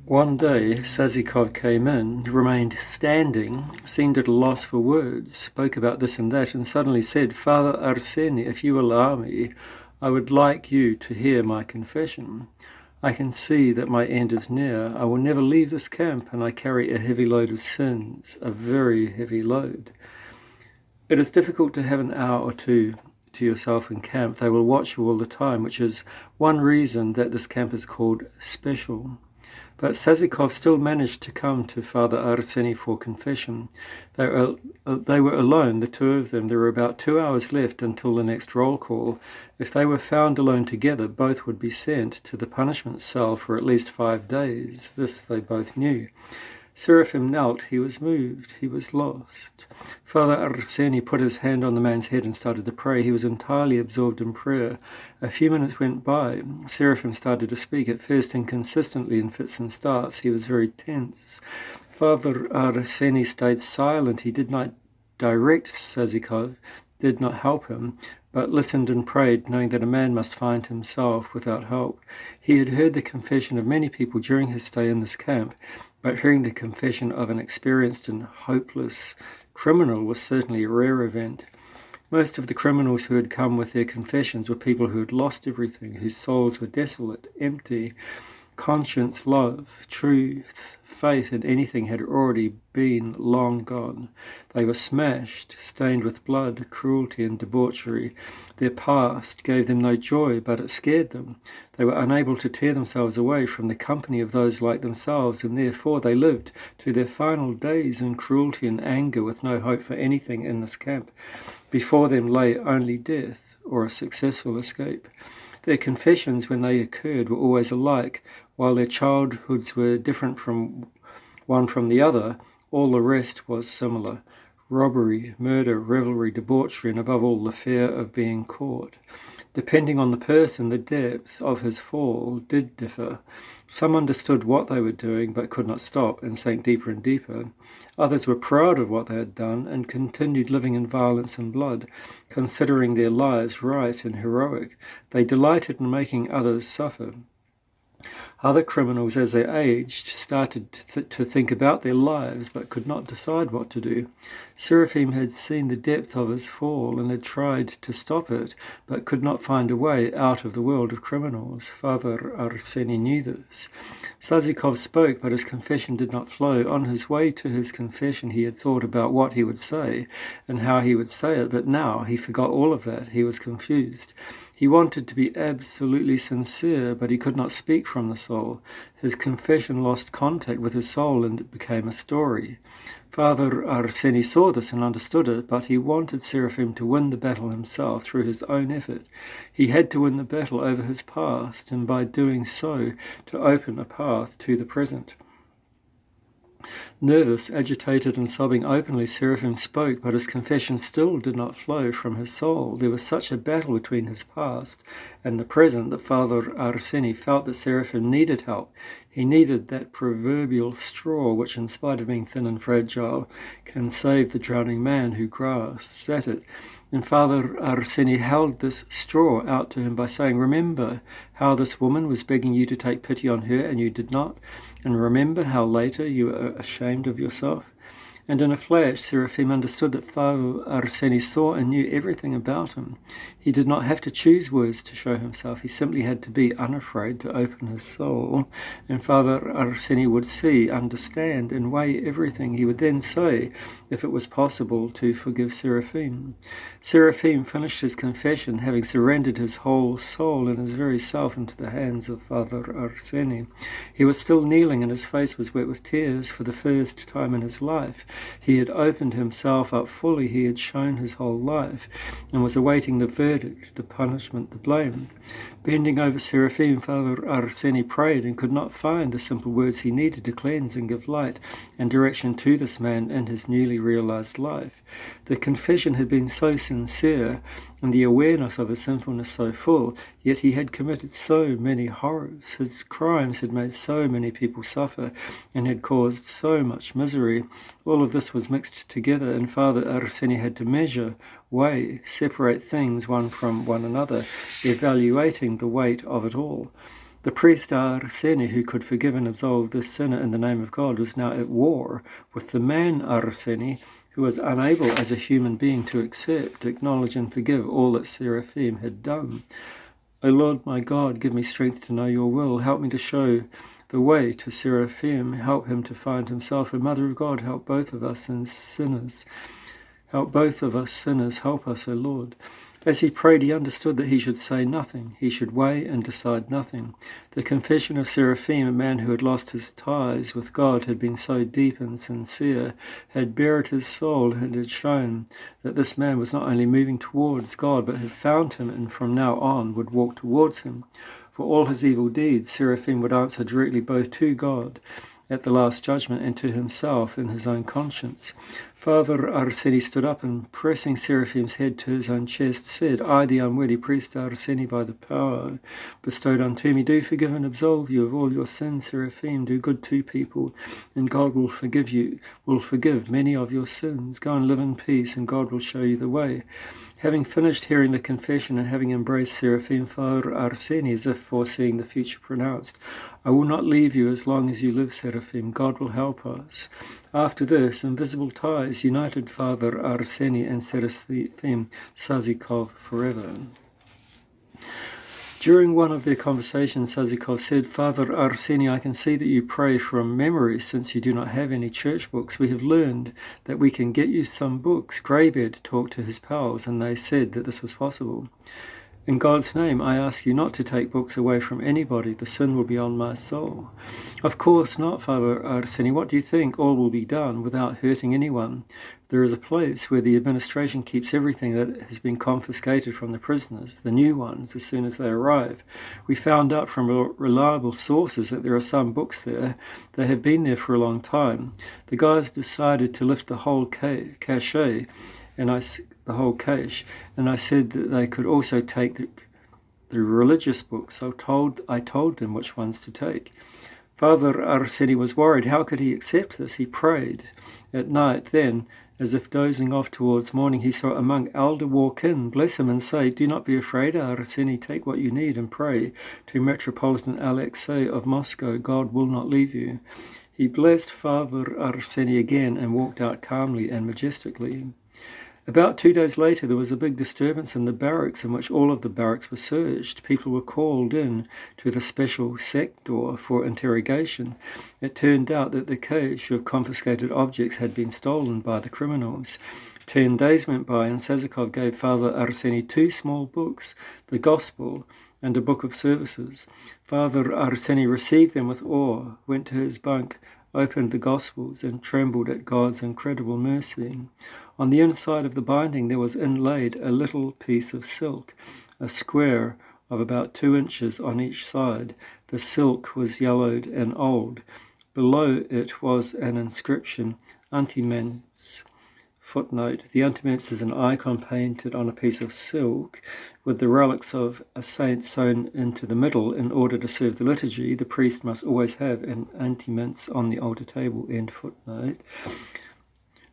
One day, Sazikov came in, remained standing, seemed at a loss for words, spoke about this and that, and suddenly said, "Father Arseny, if you allow me, I would like you to hear my confession. I can see that my end is near. I will never leave this camp, and I carry a heavy load of sins, a very heavy load. It is difficult to have an hour or two to yourself in camp. They will watch you all the time, which is one reason that this camp is called special." But Sazikov still managed to come to Father Arseny for confession. They were alone, the two of them. There were about 2 hours left until the next roll call. If they were found alone together, both would be sent to the punishment cell for at least 5 days. This they both knew. Seraphim knelt. He was moved. He was lost. Father Arseny put his hand on the man's head and started to pray. He was entirely absorbed in prayer. A few minutes went by. Seraphim started to speak, at first inconsistently in fits and starts. He was very tense. Father Arseny stayed silent. He did not direct Sazikov, did not help him, but listened and prayed, knowing that a man must find himself without help. He had heard the confession of many people during his stay in this camp, but hearing the confession of an experienced and hopeless criminal was certainly a rare event. Most of the criminals who had come with their confessions were people who had lost everything, whose souls were desolate, empty. Conscience, love, truth, faith in anything had already been long gone. They were smashed, stained with blood, cruelty and debauchery. Their past gave them no joy, but it scared them. They were unable to tear themselves away from the company of those like themselves, and therefore they lived to their final days in cruelty and anger with no hope for anything in this camp. Before them lay only death or a successful escape. Their confessions, when they occurred, were always alike. While their childhoods were different from one from the other, all the rest was similar. Robbery, murder, revelry, debauchery, and above all the fear of being caught. Depending on the person, the depth of his fall did differ. Some understood what they were doing but could not stop and sank deeper and deeper. Others were proud of what they had done and continued living in violence and blood, considering their lives right and heroic. They delighted in making others suffer. Other criminals, as they aged, started to think about their lives but could not decide what to do. Seraphim had seen the depth of his fall and had tried to stop it but could not find a way out of the world of criminals. Father Arseny knew this. Sazikov spoke, but his confession did not flow. On his way to his confession he had thought about what he would say and how he would say it, but now he forgot all of that. He was confused. He wanted to be absolutely sincere, but he could not speak from the soul. His confession lost contact with his soul and it became a story. Father Arseny saw this and understood it, but he wanted Seraphim to win the battle himself through his own effort. He had to win the battle over his past, and by doing so, to open a path to the present. Nervous, agitated, and sobbing openly, Seraphim spoke, but his confession still did not flow from his soul. There was such a battle between his past and the present that Father Arseny felt that Seraphim needed help. He needed that proverbial straw which, in spite of being thin and fragile, can save the drowning man who grasps at it. And Father Arseny held this straw out to him by saying, "Remember how this woman was begging you to take pity on her and you did not? And remember how later you were ashamed of yourself?" And in a flash, Seraphim understood that Father Arseny saw and knew everything about him. He did not have to choose words to show himself. He simply had to be unafraid to open his soul. And Father Arseny would see, understand, and weigh everything. He would then say, if it was possible, to forgive Seraphim. Seraphim finished his confession, having surrendered his whole soul and his very self into the hands of Father Arseny. He was still kneeling, and his face was wet with tears for the first time in his life. He had opened himself up fully. He had shown his whole life and was awaiting the verdict, the punishment, the blame. Bending over Seraphim, Father Arseny prayed and could not find the simple words he needed to cleanse and give light and direction to this man in his newly realized life. The confession had been so sincere and the awareness of his sinfulness so full, yet he had committed so many horrors. His crimes had made so many people suffer and had caused so much misery. All of this was mixed together, and Father Arseny had to measure, weigh, separate things one from one another, evaluating the weight of it all. The priest Arseny, who could forgive and absolve this sinner in the name of God, was now at war with the man Arseny, who was unable as a human being to accept, acknowledge and forgive all that Seraphim had done. O Lord my God, give me strength to know your will. Help me to show the way to Seraphim. Help him to find himself. And Mother of God, help both of us and sinners. Help both of us sinners. Help us, O Lord. As he prayed, he understood that he should say nothing. He should weigh and decide nothing. The confession of Seraphim, a man who had lost his ties with God, had been so deep and sincere, had bared his soul, and had shown that this man was not only moving towards God, but had found him, and from now on would walk towards him. For all his evil deeds, Seraphim would answer directly both to God at the last judgment and to himself in his own conscience. Father Arseny stood up and, pressing Seraphim's head to his own chest, said, I, the unworthy priest Arseny, by the power bestowed unto me, do forgive and absolve you of all your sins, Seraphim. Do good to people, and God will forgive many of your sins. Go and live in peace, and God will show you the way. Having finished hearing the confession and having embraced Seraphim, Father Arseny, as if foreseeing the future, pronounced, I will not leave you as long as you live, Seraphim. God will help us. After this, invisible ties united Father Arseny and Seraphim Sazikov forever. During one of their conversations, Sazikov said, Father Arseny, I can see that you pray from memory since you do not have any church books. We have learned that we can get you some books. Greybeard talked to his pals, and they said that this was possible. In God's name, I ask you not to take books away from anybody. The sin will be on my soul. Of course not, Father Arseny. What do you think? All will be done without hurting anyone. There is a place where the administration keeps everything that has been confiscated from the prisoners, the new ones, as soon as they arrive. We found out from reliable sources that there are some books there. They have been there for a long time. The guys decided to lift the whole cache, and I said that they could also take the religious books. I told them which ones to take. Father Arseny was worried. How could he accept this? He prayed at night. Then, as if dozing off towards morning, he saw a monk elder walk in, bless him, and say, Do not be afraid, Arseny. Take what you need and pray to Metropolitan Alexei of Moscow. God will not leave you. He blessed Father Arseny again and walked out calmly and majestically. About 2 days later, there was a big disturbance in the barracks in which all of the barracks were searched. People were called in to the special sector for interrogation. It turned out that the cache of confiscated objects had been stolen by the criminals. 10 days went by, and Sazikov gave Father Arseny 2 small books, the Gospel and a book of services. Father Arseny received them with awe, went to his bunk, opened the Gospels, and trembled at God's incredible mercy. On the inside of the binding there was inlaid a little piece of silk, a square of about 2 inches on each side. The silk was yellowed and old. Below it was an inscription, Antimens. Footnote, the Antimens is an icon painted on a piece of silk with the relics of a saint sewn into the middle. In order to serve the liturgy, the priest must always have an Antimens on the altar table. End footnote.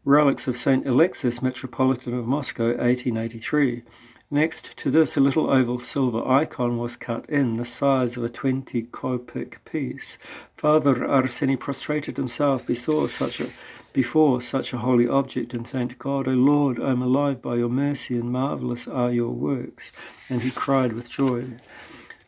Relics of Saint Alexis, Metropolitan of Moscow, 1883. Next to this, a little oval silver icon was cut in, the size of a 20 kopeck piece. Father Arseny prostrated himself before such a holy object and thanked God, O Lord, I am alive by your mercy, and marvelous are your works. And he cried with joy.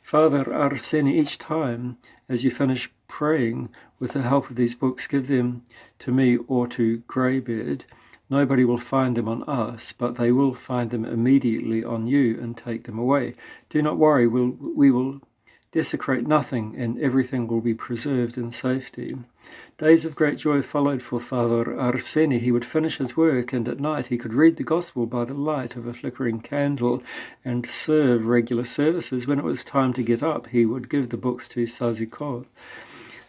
Father Arseny, each time as you finish praying, with the help of these books, give them to me or to Greybeard. Nobody will find them on us, but they will find them immediately on you and take them away. Do not worry, we will desecrate nothing, and everything will be preserved in safety. Days of great joy followed for Father Arseny. He would finish his work, and at night he could read the Gospel by the light of a flickering candle and serve regular services. When it was time to get up, he would give the books to Sazikov.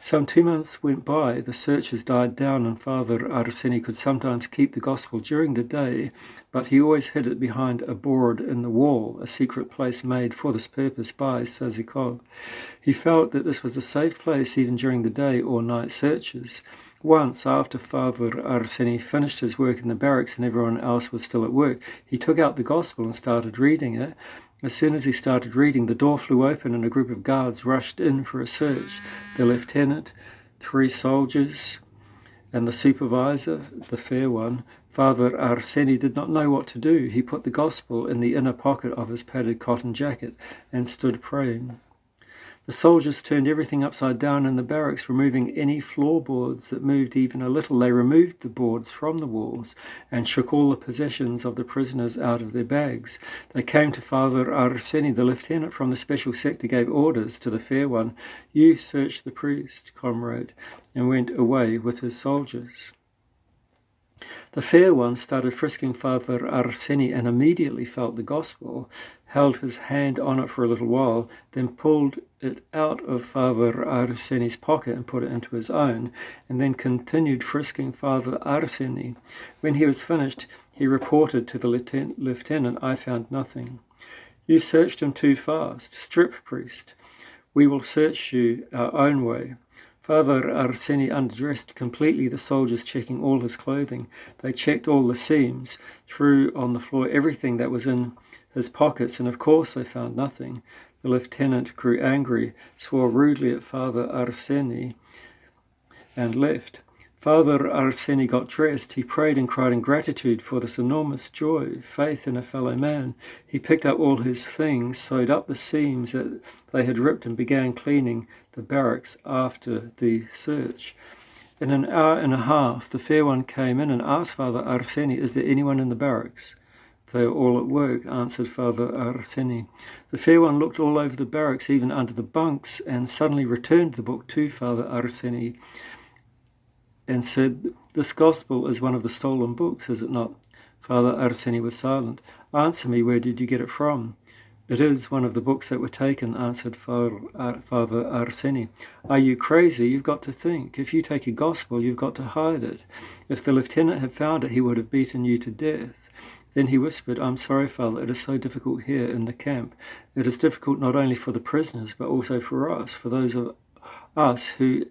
Some 2 months went by, the searches died down, and Father Arseny could sometimes keep the Gospel during the day, but he always hid it behind a board in the wall, a secret place made for this purpose by Sazikov. He felt that this was a safe place even during the day or night searches. Once, after Father Arseny finished his work in the barracks and everyone else was still at work, he took out the Gospel and started reading it. As soon as he started reading, the door flew open and a group of guards rushed in for a search. The lieutenant, 3 soldiers, and the supervisor, the fair one. Father Arseny did not know what to do. He put the gospel in the inner pocket of his padded cotton jacket and stood praying. The soldiers turned everything upside down in the barracks, removing any floorboards that moved even a little. They removed the boards from the walls and shook all the possessions of the prisoners out of their bags. They came to Father Arseny. The lieutenant from the special sector gave orders to the fair one. "You search the priest, comrade," and went away with his soldiers. The fair one started frisking Father Arseny and immediately felt the gospel, held his hand on it for a little while, then pulled it out of Father Arseny's pocket and put it into his own, and then continued frisking Father Arseny. When he was finished, he reported to the lieutenant, "I found nothing." "You searched him too fast. Strip, priest. We will search you our own way." Father Arseny undressed completely, the soldiers checking all his clothing. They checked all the seams, threw on the floor everything that was in his pockets, and of course they found nothing. The lieutenant grew angry, swore rudely at Father Arseny, and left. Father Arseny got dressed. He prayed and cried in gratitude for this enormous joy, faith in a fellow man. He picked up all his things, sewed up the seams that they had ripped, and began cleaning the barracks after the search. In an hour and a half, the fair one came in and asked Father Arseny, "Is there anyone in the barracks?" "They are all at work," answered Father Arseny. The fair one looked all over the barracks, even under the bunks, and suddenly returned the book to Father Arseny and said, "This gospel is one of the stolen books, is it not?" Father Arseny was silent. "Answer me, where did you get it from?" "It is one of the books that were taken," answered Father Arseny. "Are you crazy? You've got to think. If you take a gospel, you've got to hide it. If the lieutenant had found it, he would have beaten you to death." Then he whispered, "I'm sorry, Father, it is so difficult here in the camp. It is difficult not only for the prisoners, but also for us, for those of us who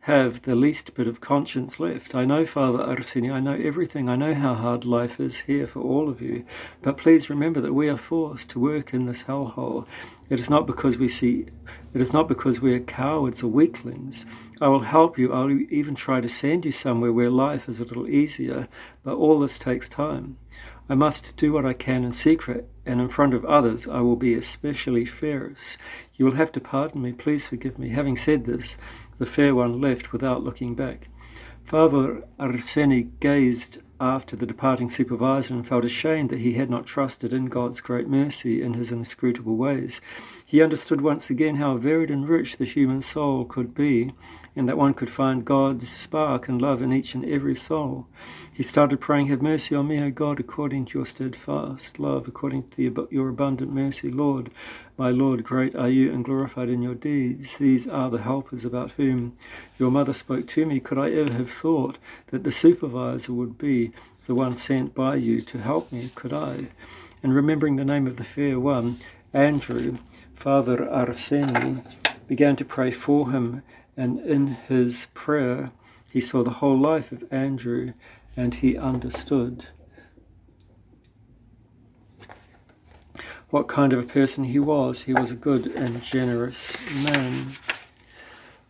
have the least bit of conscience left. I know, Father Arseny, I know everything. I know how hard life is here for all of you. But please remember that we are forced to work in this hellhole. It is not because we are cowards or weaklings. I will help you. I'll even try to send you somewhere where life is a little easier. But all this takes time. I must do what I can in secret, and in front of others I will be especially fierce. You will have to pardon me. Please forgive me." Having said this, the fair one left without looking back. Father Arseny gazed after the departing supervisor and felt ashamed that he had not trusted in God's great mercy in his inscrutable ways. He understood once again how varied and rich the human soul could be, and that one could find God's spark and love in each and every soul. He started praying, "Have mercy on me, O God, according to your steadfast love, according to your abundant mercy, Lord. My Lord, great are you and glorified in your deeds. These are the helpers about whom your mother spoke to me. Could I ever have thought that the supervisor would be the one sent by you to help me? Could I?" And remembering the name of the fair one, Andrew, Father Arseny began to pray for him, and in his prayer he saw the whole life of Andrew, and he understood what kind of a person he was. He was a good and generous man.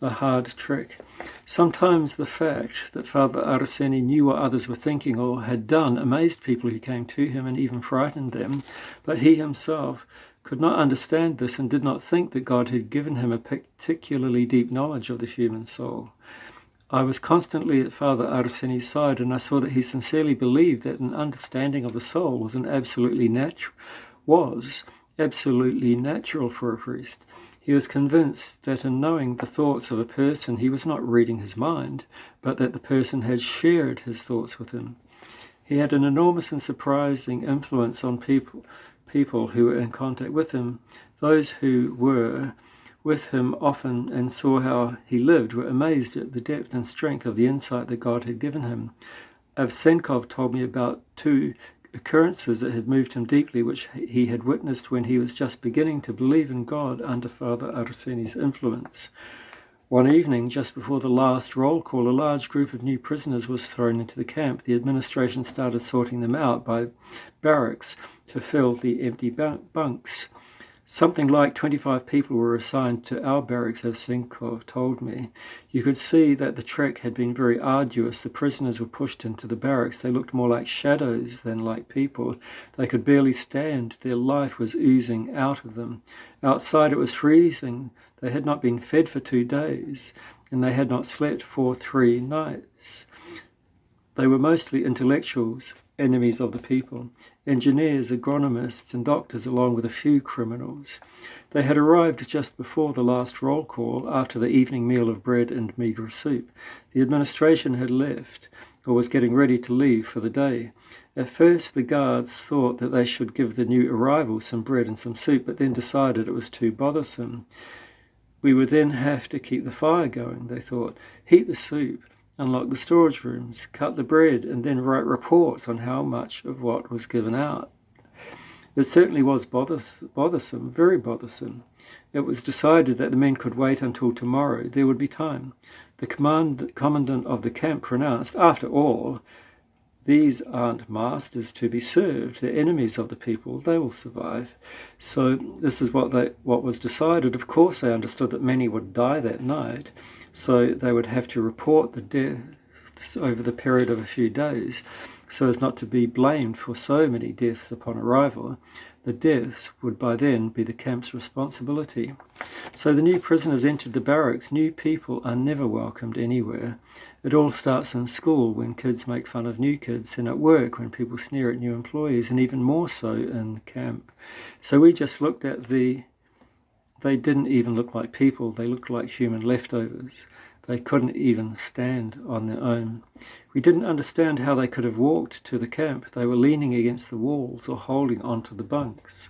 A hard trick. Sometimes the fact that Father Arseny knew what others were thinking or had done amazed people who came to him and even frightened them, but he himself could not understand this and did not think that God had given him a particularly deep knowledge of the human soul. I was constantly at Father Arseny's side, and I saw that he sincerely believed that an understanding of the soul was absolutely natural for a priest. He was convinced that in knowing the thoughts of a person, he was not reading his mind, but that the person had shared his thoughts with him. He had an enormous and surprising influence on people who were in contact with him. Those who were with him often and saw how he lived were amazed at the depth and strength of the insight that God had given him. Avsenkov told me about 2 occurrences that had moved him deeply, which he had witnessed when he was just beginning to believe in God under Father Arseny's influence. One evening, just before the last roll call, a large group of new prisoners was thrown into the camp. The administration started sorting them out by barracks to fill the empty bunks. Something like 25 people were assigned to our barracks, as Sinkov told me. You could see that the trek had been very arduous. The prisoners were pushed into the barracks. They looked more like shadows than like people. They could barely stand. Their life was oozing out of them. Outside it was freezing. They had not been fed for 2 days, and they had not slept for 3 nights. They were mostly intellectuals, enemies of the people, engineers, agronomists and doctors, along with a few criminals. They had arrived just before the last roll call, after the evening meal of bread and meagre soup. The administration had left, or was getting ready to leave for the day. At first the guards thought that they should give the new arrivals some bread and some soup, but then decided it was too bothersome. We would then have to keep the fire going, they thought, heat the soup, unlock the storage rooms, cut the bread, and then write reports on how much of what was given out. It certainly was bothersome, very bothersome. It was decided that the men could wait until tomorrow. There would be time. The commandant of the camp pronounced, "After all, these aren't masters to be served. They're enemies of the people. They will survive." So this is what was decided. Of course, they understood that many would die that night, so they would have to report the deaths over the period of a few days, so as not to be blamed for so many deaths upon arrival. The deaths would by then be the camp's responsibility. So the new prisoners entered the barracks. New people are never welcomed anywhere. It all starts in school, when kids make fun of new kids, and at work when people sneer at new employees, and even more so in camp. So we just looked at they didn't even look like people. They looked like human leftovers. They couldn't even stand on their own. We didn't understand how they could have walked to the camp. They were leaning against the walls or holding onto the bunks.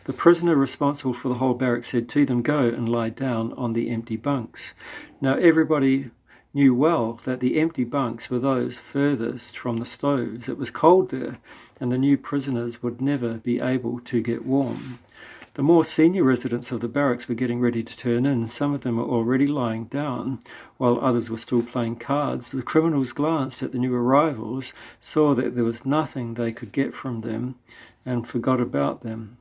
The prisoner responsible for the whole barrack said to them, "Go and lie down on the empty bunks." Now everybody knew well that the empty bunks were those furthest from the stoves. It was cold there, and the new prisoners would never be able to get warm. The more senior residents of the barracks were getting ready to turn in. Some of them were already lying down, while others were still playing cards. The criminals glanced at the new arrivals, saw that there was nothing they could get from them, and forgot about them.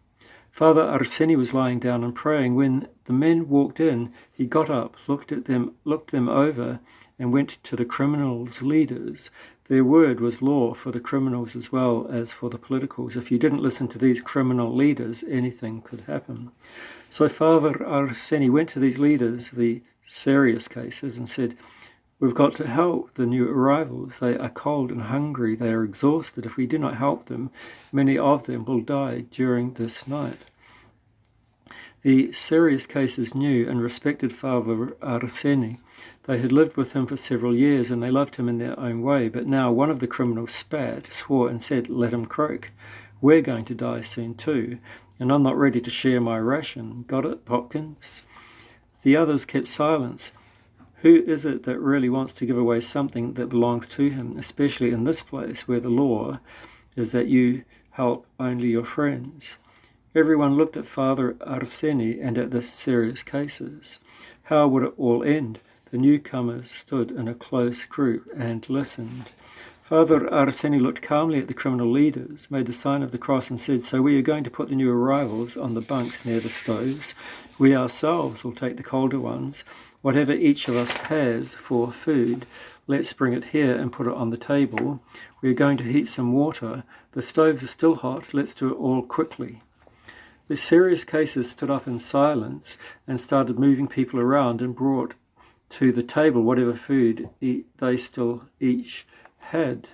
Father Arseny was lying down and praying. When the men walked in, he got up, looked them over, and went to the criminals' leaders. Their word was law for the criminals as well as for the politicals. If you didn't listen to these criminal leaders, anything could happen. So Father Arseny went to these leaders, the serious cases, and said, "We've got to help the new arrivals. They are cold and hungry. They are exhausted. If we do not help them, many of them will die during this night." The serious cases knew and respected Father Arseny. They had lived with him for several years, and they loved him in their own way. But now one of the criminals spat, swore, and said, "Let him croak. We're going to die soon too, and I'm not ready to share my ration. Got it, Popkins?" The others kept silence. Who is it that really wants to give away something that belongs to him, especially in this place where the law is that you help only your friends? Everyone looked at Father Arseny and at the serious cases. How would it all end? The newcomers stood in a close group and listened. Father Arseny looked calmly at the criminal leaders, made the sign of the cross and said, "So we are going to put the new arrivals on the bunks near the stoves. We ourselves will take the colder ones. Whatever each of us has for food, let's bring it here and put it on the table. We are going to heat some water. The stoves are still hot. Let's do it all quickly." The serious cases stood up in silence and started moving people around and brought to the table whatever food they still each had.